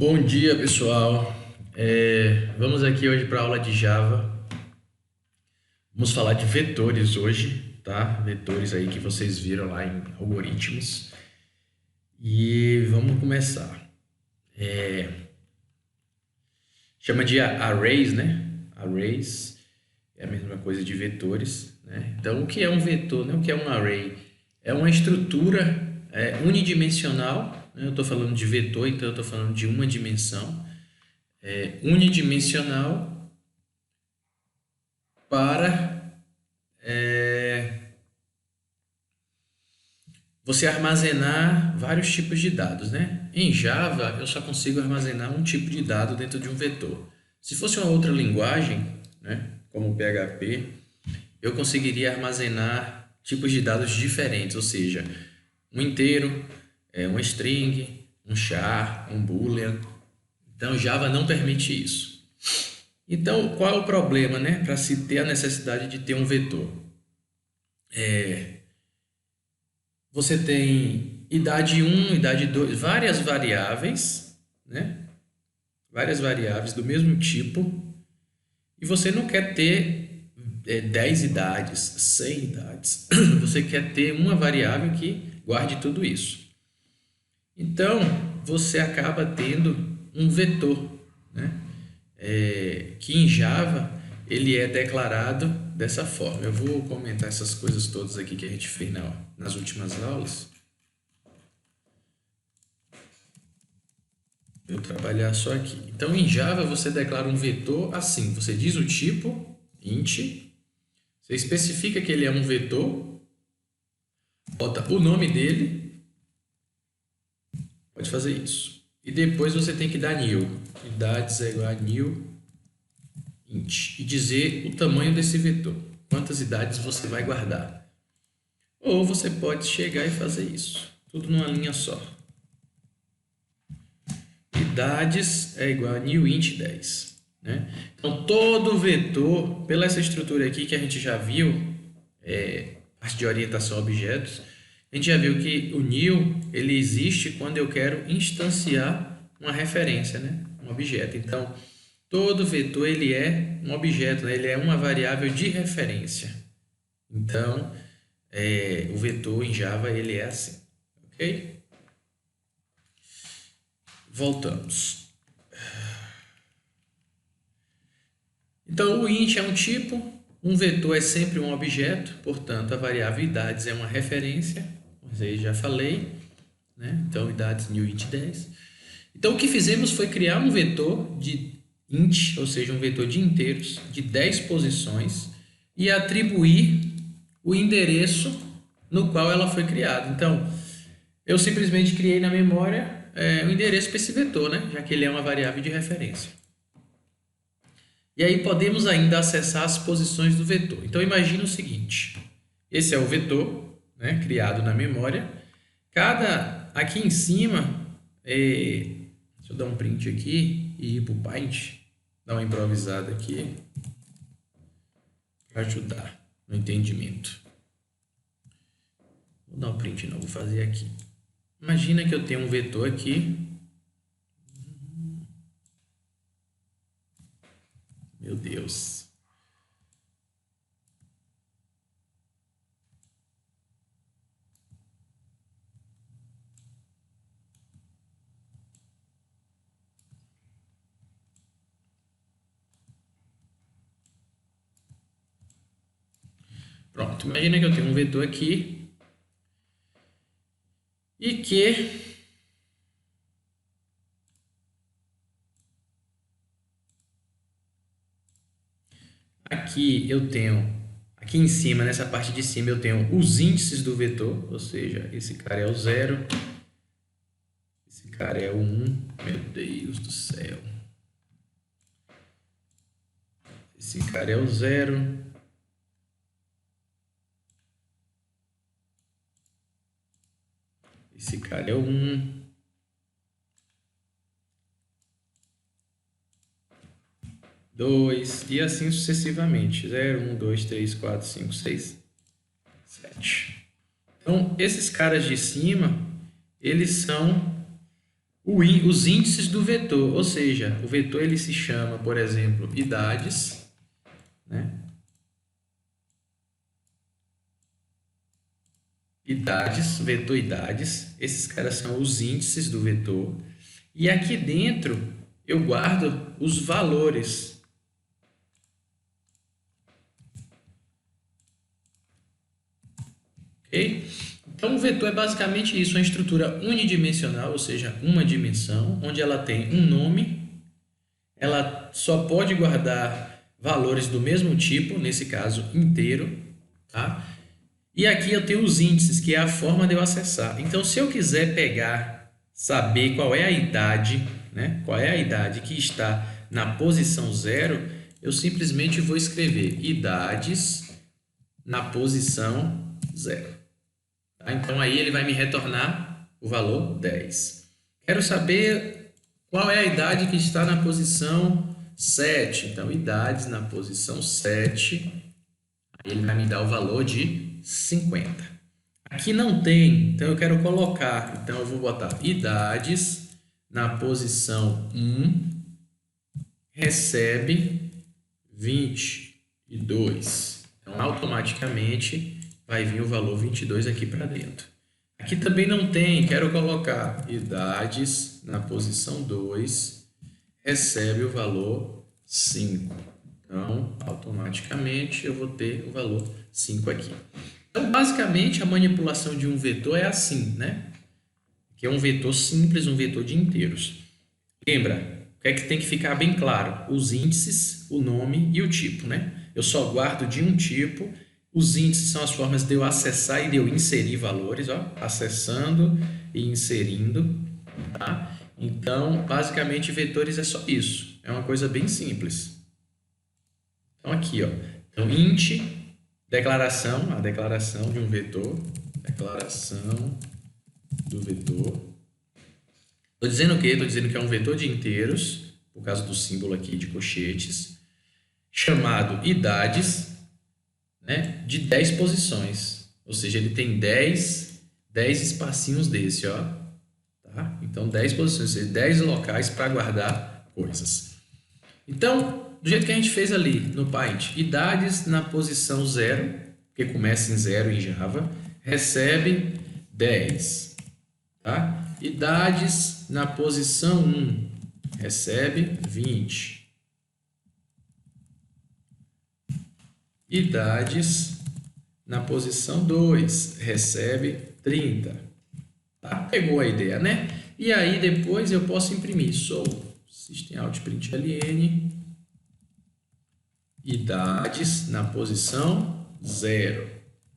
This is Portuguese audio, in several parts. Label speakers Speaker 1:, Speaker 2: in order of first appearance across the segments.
Speaker 1: Bom dia, pessoal. Vamos aqui hoje para a aula de Java. Vamos falar de vetores hoje, tá? Vetores aí que vocês viram lá em algoritmos. E vamos começar. Chama de arrays, né? Arrays é a mesma coisa de vetores, né? Então, o que é um vetor, né? O que é um array? É uma estrutura unidimensional, né? Eu estou falando de vetor, então eu estou falando de uma dimensão. Unidimensional para você armazenar vários tipos de dados, né? Em Java, eu só consigo armazenar um tipo de dado dentro de um vetor. Se fosse uma outra linguagem, né, como o PHP, eu conseguiria armazenar tipos de dados diferentes, ou seja, um inteiro, uma string, um char, um boolean. Então, Java não permite isso. Então, qual é o problema, né, para se ter a necessidade de ter um vetor? Você tem idade 1, idade 2, várias variáveis, né? Várias variáveis do mesmo tipo, e você não quer ter 10 idades, 100 idades. Você quer ter uma variável que guarde tudo isso. Então, você acaba tendo um vetor, né? Que em Java ele é declarado dessa forma. Eu vou comentar essas coisas todas aqui que a gente fez nas últimas aulas. Eu trabalhar só aqui. Então, em Java, você declara um vetor assim. Você diz o tipo, int. Você especifica que ele é um vetor. Bota o nome dele. Pode fazer isso. E depois você tem que dar new. Idades é igual a new int. E dizer o tamanho desse vetor. Quantas idades você vai guardar. Ou você pode chegar e fazer isso. Tudo numa linha só. Idades é igual a newInt 10. Né? Então, todo vetor, pela essa estrutura aqui que a gente já viu, parte de orientação a objetos, a gente já viu que o new ele existe quando eu quero instanciar uma referência, né? Um objeto. Então, todo vetor ele é um objeto, né? Ele é uma variável de referência. Então, o vetor em Java ele é assim, ok? Voltamos. Então, o int é um tipo, um vetor é sempre um objeto, portanto, a variável idades é uma referência, mas aí já falei, né? Então, idades newInt 10. Então, o que fizemos foi criar um vetor de int, ou seja, um vetor de inteiros, de 10 posições, e atribuir o endereço no qual ela foi criada. Então, eu simplesmente criei na memória o endereço para esse vetor, né? Já que ele é uma variável de referência. E aí podemos ainda acessar as posições do vetor. Então imagine o seguinte, esse é o vetor, né, criado na memória. Aqui em cima, deixa eu dar um print aqui e ir para o Paint, dar uma improvisada aqui para ajudar no entendimento. Vou dar um print não, vou fazer aqui. Imagina que eu tenho um vetor aqui. Meu Deus. Pronto, imagina que eu tenho um vetor aqui e que aqui em cima, nessa parte de cima, eu tenho os índices do vetor, ou seja, esse cara é o 0, esse cara é o 1, meu Deus do céu. Esse cara é o 0. Esse cara é o 1. Dois, e assim sucessivamente. 0, 1, 2, 3, 4, 5, 6, 7. Então, esses caras de cima, eles são os índices do vetor, ou seja, o vetor ele se chama, por exemplo, idades, né? Idades, vetor idades, esses caras são os índices do vetor. E aqui dentro eu guardo os valores. Ok? Então, o vetor é basicamente isso, uma estrutura unidimensional, ou seja, uma dimensão, onde ela tem um nome, ela só pode guardar valores do mesmo tipo, nesse caso inteiro, tá? E aqui eu tenho os índices, que é a forma de eu acessar. Então, se eu quiser pegar, saber qual é a idade, né? Qual é a idade que está na posição 0, eu simplesmente vou escrever idades na posição 0. Tá? Então, aí ele vai me retornar o valor 10. Quero saber qual é a idade que está na posição 7. Então, idades na posição 7. Aí ele vai me dar o valor de 50. Aqui não tem, então eu quero colocar. Então, eu vou botar idades na posição 1. Recebe 22. Então, automaticamente vai vir o valor 22 aqui para dentro. Aqui também não tem, quero colocar idades na posição 2, recebe o valor 5. Então, automaticamente eu vou ter o valor 5 aqui. Então, basicamente, a manipulação de um vetor é assim, né? Que é um vetor simples, um vetor de inteiros. Lembra, o que é que tem que ficar bem claro? Os índices, o nome e o tipo, né? Eu só guardo de um tipo. Os índices são as formas de eu acessar e de eu inserir valores, ó, acessando e inserindo, tá? Então, basicamente, vetores é só isso. É uma coisa bem simples. Então, aqui, ó. Então, int, declaração, a declaração de um vetor, declaração do vetor. Estou dizendo o quê? Estou dizendo que é um vetor de inteiros, por causa do símbolo aqui de colchetes, chamado idades, né, de 10 posições, ou seja, ele tem 10 espacinhos desse, ó, tá? Então, 10 posições, ou seja, 10 locais para guardar coisas. Então, do jeito que a gente fez ali no Paint, idades na posição 0, porque começa em 0 em Java, recebe 10, tá? Idades na posição 1, recebe 20. Idades na posição 2, recebe 30. Tá? Pegou a ideia, né? E aí depois eu posso imprimir. Sou systemout.println, idades na posição 0,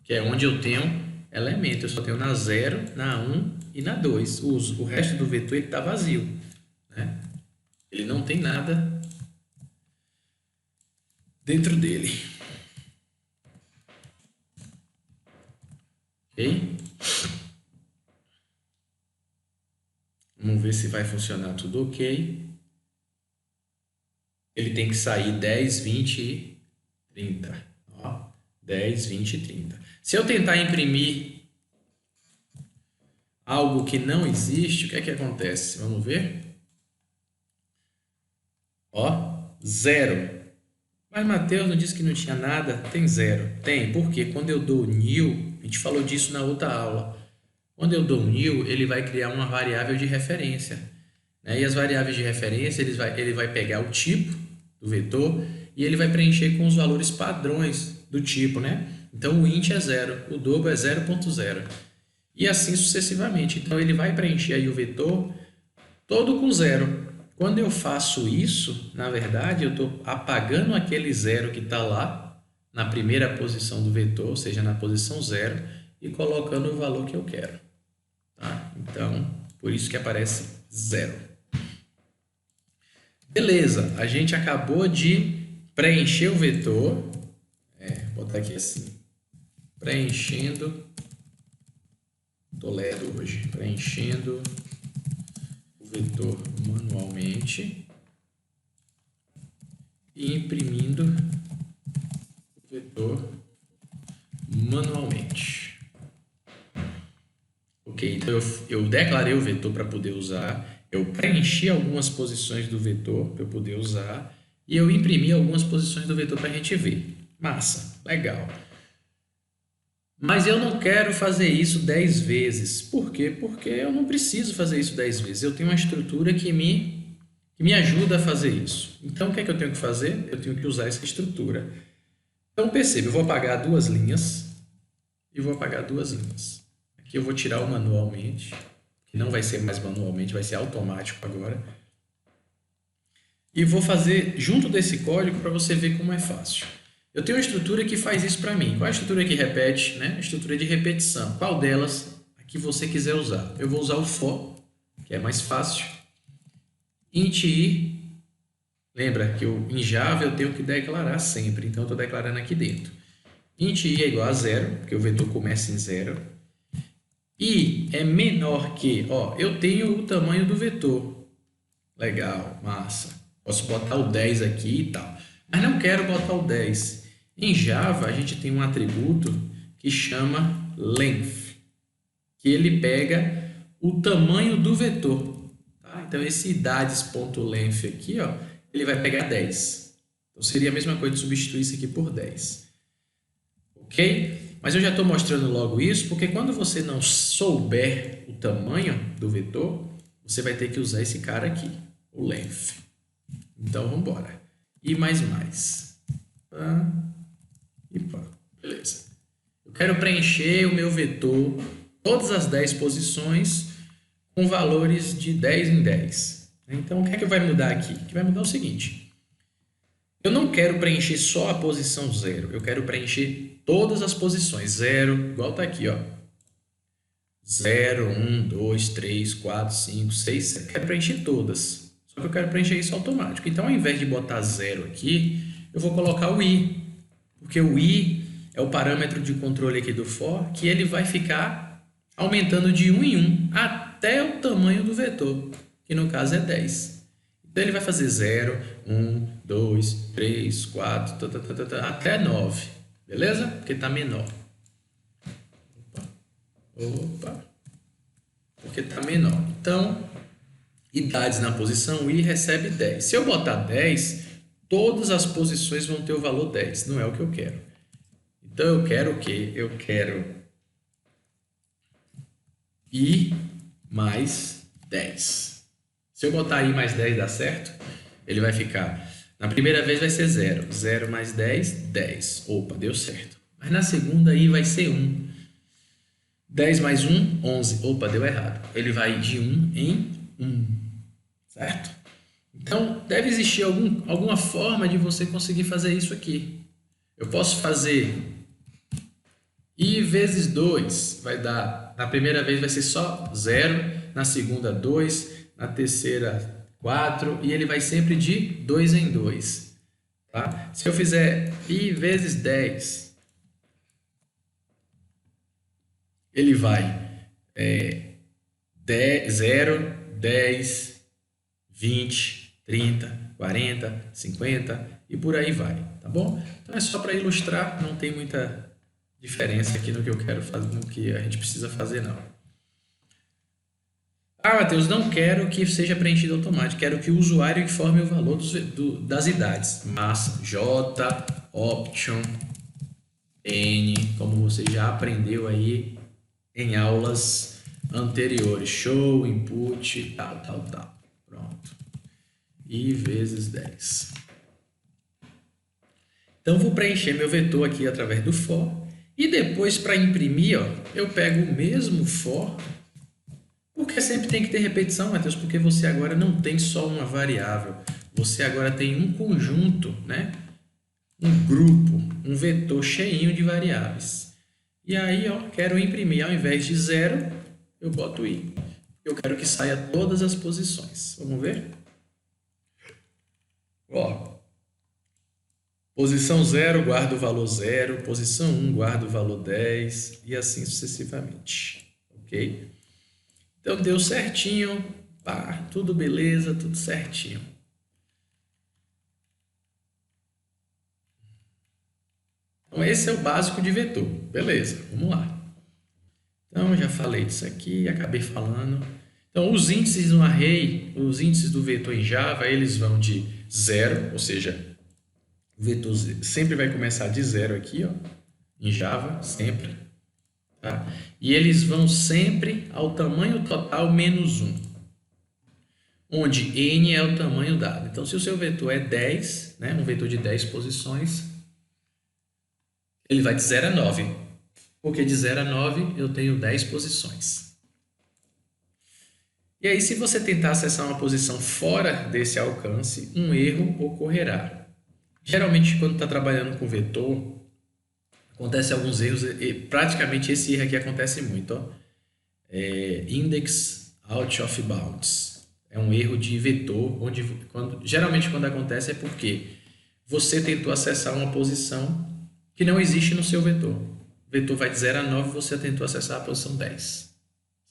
Speaker 1: que é onde eu tenho elemento. Eu só tenho na 0, na 1 e na 2. O resto do vetor está vazio, né? Ele não tem nada dentro dele. Ok? Vamos ver se vai funcionar tudo ok. Ele tem que sair 10, 20 e 30. Ó, 10, 20 e 30. Se eu tentar imprimir algo que não existe, o que é que acontece? Vamos ver. Ó, 0. Mas Mateus não disse que não tinha nada? Tem 0. Tem, porque quando eu dou new, a gente falou disso na outra aula. Quando eu dou new, ele vai criar uma variável de referência, né? E as variáveis de referência, ele vai pegar o tipo do vetor e ele vai preencher com os valores padrões do tipo, né? Então, o int é 0, o double é 0.0 e assim sucessivamente. Então, ele vai preencher aí o vetor todo com 0. Quando eu faço isso, na verdade, eu estou apagando aquele 0 que está lá na primeira posição do vetor, ou seja, na posição 0, e colocando o valor que eu quero. Tá? Então, por isso que aparece 0. Beleza, a gente acabou de preencher o vetor. Vou botar aqui assim. Preenchendo. Estou lerdo hoje. Preenchendo o vetor manualmente. E imprimindo o vetor manualmente. Ok, então eu declarei o vetor para poder usar. eu preenchi algumas posições do vetor para eu poder usar e eu imprimi algumas posições do vetor para a gente ver. Massa, legal. Mas eu não quero fazer isso 10 vezes. Por quê? Porque eu não preciso fazer isso 10 vezes. Eu tenho uma estrutura que me ajuda a fazer isso. Então, o que é que eu tenho que fazer? Eu tenho que usar essa estrutura. Então, perceba, eu vou apagar duas linhas e vou apagar duas linhas. Aqui eu vou tirar o manualmente, que não vai ser mais manualmente, vai ser automático agora. E vou fazer junto desse código para você ver como é fácil. Eu tenho uma estrutura que faz isso para mim. Qual é a estrutura que repete? Né? A estrutura de repetição. Qual delas a que você quiser usar? Eu vou usar o for, que é mais fácil. Int i, lembra que em Java eu tenho que declarar sempre, então eu estou declarando aqui dentro. Int i é igual a 0, porque o vetor começa em 0. I é menor que, ó, eu tenho o tamanho do vetor. Legal, massa. Posso botar o 10 aqui e tal. Mas não quero botar o 10. Em Java, a gente tem um atributo que chama length, que ele pega o tamanho do vetor. Tá? Então, esse idades.length aqui, ó, ele vai pegar 10. Então, seria a mesma coisa de substituir isso aqui por 10. Ok? Mas eu já estou mostrando logo isso, porque quando você não souber o tamanho do vetor, você vai ter que usar esse cara aqui, o length. Então, vamos embora. E mais. Pá, e pá. Beleza. Eu quero preencher o meu vetor, todas as 10 posições, com valores de 10 em 10. Então, o que é que vai mudar aqui? Que vai mudar o seguinte. Eu não quero preencher só a posição 0. Eu quero preencher todas as posições. 0, igual está aqui, ó. 0, 1, 2, 3, 4, 5, 6, 7. Eu quero preencher todas. Só que eu quero preencher isso automático. Então, ao invés de botar 0 aqui, eu vou colocar o i. Porque o i é o parâmetro de controle aqui do for, que ele vai ficar aumentando de 1 em 1 até o tamanho do vetor, que no caso é 10. Então, ele vai fazer 0, 1, 2, 3, 4, até 9. Beleza? Porque está menor. Opa. Porque está menor. Então, idades na posição i recebe 10. Se eu botar 10, todas as posições vão ter o valor 10. Não é o que eu quero. Então, eu quero o quê? Eu quero i mais 10. Se eu botar i mais 10 dá certo, ele vai ficar... Na primeira vez vai ser 0. 0 mais 10, 10. Opa, deu certo. Mas na segunda i vai ser 1. 10 mais 1, 11. Opa, deu errado. Ele vai de 1 em 1. Certo? Então, deve existir alguma forma de você conseguir fazer isso aqui. Eu posso fazer i vezes 2. Vai dar, na primeira vez vai ser só 0. Na segunda, 2. Na terceira, 4. E ele vai sempre de 2 em 2. Tá? Se eu fizer i vezes 10... ele vai 0, 10, 20, 30, 40, 50 e por aí vai, tá bom? Então é só para ilustrar, não tem muita diferença aqui no que eu quero fazer, no que a gente precisa fazer não. Ah, Matheus, não quero que seja preenchido automático, quero que o usuário informe o valor das idades. Massa, J, option, N, como você já aprendeu aí em aulas anteriores. Show, input, tal. Pronto. I vezes 10. Então, vou preencher meu vetor aqui através do for. E depois, para imprimir, ó, eu pego o mesmo for. Porque sempre tem que ter repetição, Matheus, porque você agora não tem só uma variável. Você agora tem um conjunto, né? Um grupo, um vetor cheinho de variáveis. E aí, ó, quero imprimir, ao invés de 0, eu boto i. Eu quero que saia todas as posições. Vamos ver? Ó, posição 0, guarda o valor 0. Posição 1, guarda o valor 10. E assim sucessivamente. Ok? Então, deu certinho. Pá, tudo beleza, tudo certinho. Então, esse é o básico de vetor. Beleza, vamos lá. Então, já falei disso aqui, acabei falando. Então, os índices no array, os índices do vetor em Java, eles vão de 0, ou seja, o vetor sempre vai começar de 0 aqui, ó, em Java, sempre. Tá? E eles vão sempre ao tamanho total menos 1, onde n é o tamanho dado. Então, se o seu vetor é 10, né, um vetor de 10 posições, ele vai de 0 a 9, porque de 0 a 9 eu tenho 10 posições. E aí, se você tentar acessar uma posição fora desse alcance, um erro ocorrerá. Geralmente, quando está trabalhando com vetor, acontece alguns erros, e praticamente esse erro aqui acontece muito. Ó. Index out of bounds. É um erro de vetor, geralmente quando acontece é porque você tentou acessar uma posição que não existe no seu vetor. O vetor vai de 0 a 9, você tentou acessar a posição 10.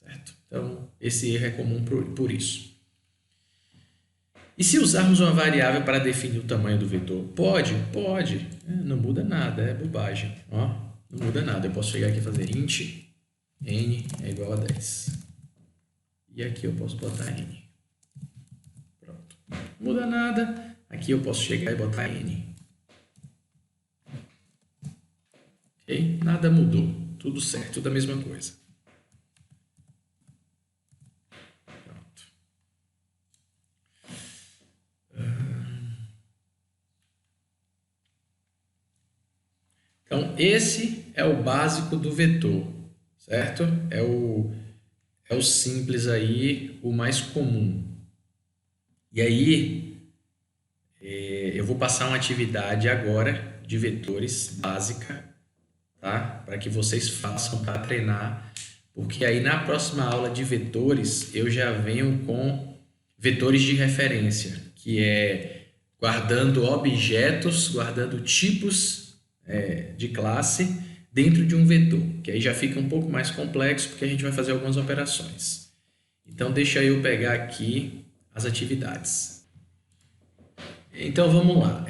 Speaker 1: Certo? Então, esse erro é comum por isso. E se usarmos uma variável para definir o tamanho do vetor? Pode. Não muda nada, é bobagem. Ó, não muda nada. Eu posso chegar aqui e fazer int n é igual a 10. E aqui eu posso botar n. Pronto. Não muda nada. Aqui eu posso chegar e botar n. Ok? Nada mudou. Tudo certo, tudo a mesma coisa. Então, esse é o básico do vetor, certo? É o simples aí, o mais comum. E aí, eu vou passar uma atividade agora de vetores básica, tá? Para que vocês façam para treinar, porque aí na próxima aula de vetores eu já venho com vetores de referência, que é guardando objetos, guardando tipos de classe dentro de um vetor, que aí já fica um pouco mais complexo, porque a gente vai fazer algumas operações. Então, deixa eu pegar aqui as atividades. Então, vamos lá.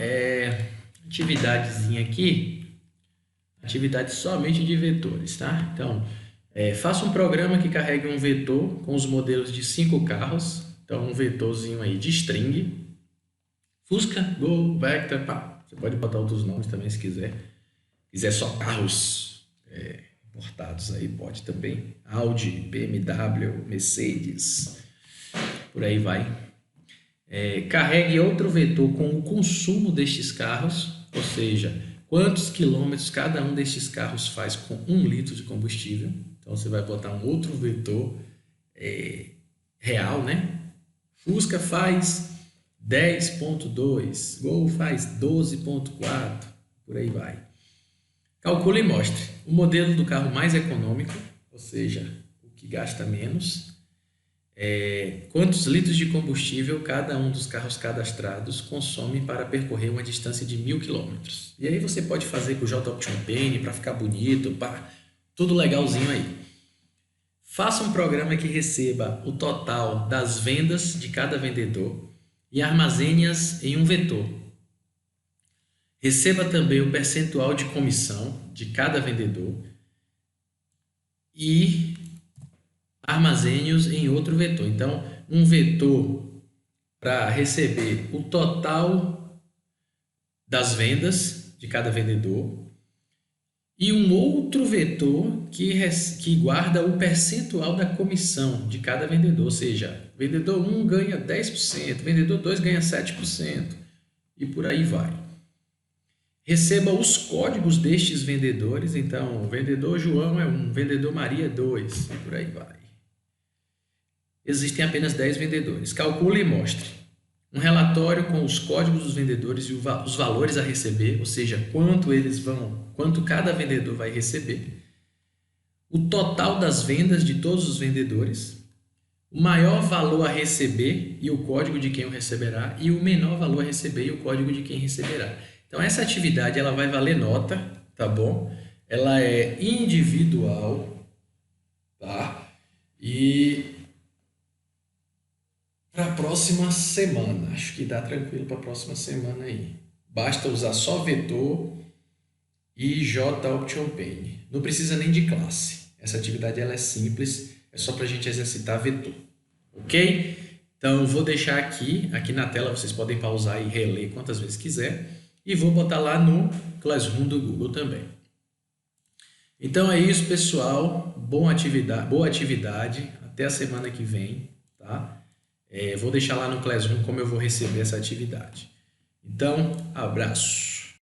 Speaker 1: Atividadezinha aqui, atividade somente de vetores, tá? Então, faça um programa que carregue um vetor com os modelos de 5 carros. Então, um vetorzinho aí de string. Fusca, Gol, Vectra, pá. Você pode botar outros nomes também se quiser. Se quiser só carros importados aí, pode também. Audi, BMW, Mercedes, por aí vai. Carregue outro vetor com o consumo destes carros, ou seja, quantos quilômetros cada um destes carros faz com 1 litro de combustível. Então, você vai botar um outro vetor real, né? Fusca faz 10.2, Gol faz 12.4, por aí vai. Calcule e mostre o modelo do carro mais econômico, ou seja, o que gasta menos, quantos litros de combustível cada um dos carros cadastrados consome para percorrer uma distância de 1.000 km. E aí você pode fazer com o JOptionPane para ficar bonito, pá, tudo legalzinho aí. Faça um programa que receba o total das vendas de cada vendedor e armazene-as em um vetor. Receba também o percentual de comissão de cada vendedor e armazene-os em outro vetor. Então, um vetor para receber o total das vendas de cada vendedor e um outro vetor que guarda o percentual da comissão de cada vendedor, ou seja, vendedor 1 ganha 10%, vendedor 2 ganha 7% e por aí vai. Receba os códigos destes vendedores, então o vendedor João é 1, vendedor Maria é 2 e por aí vai. Existem apenas 10 vendedores. Calcule e mostre um relatório com os códigos dos vendedores e os valores a receber, ou seja, quanto cada vendedor vai receber, o total das vendas de todos os vendedores, o maior valor a receber e o código de quem o receberá, e o menor valor a receber e o código de quem receberá. Então, essa atividade ela vai valer nota, tá bom? Ela é individual, tá? E para a próxima semana, acho que dá tranquilo para a próxima semana aí. Basta usar só vetor e JOptionPane. Não precisa nem de classe. Essa atividade ela é simples, é só para a gente exercitar vetor. ok? Então eu vou deixar aqui na tela, vocês podem pausar e reler quantas vezes quiser, e vou botar lá no Classroom do Google também. Então é isso, pessoal. Boa atividade. Até a semana que vem, tá? Vou deixar lá no Classroom como eu vou receber essa atividade. Então, abraço.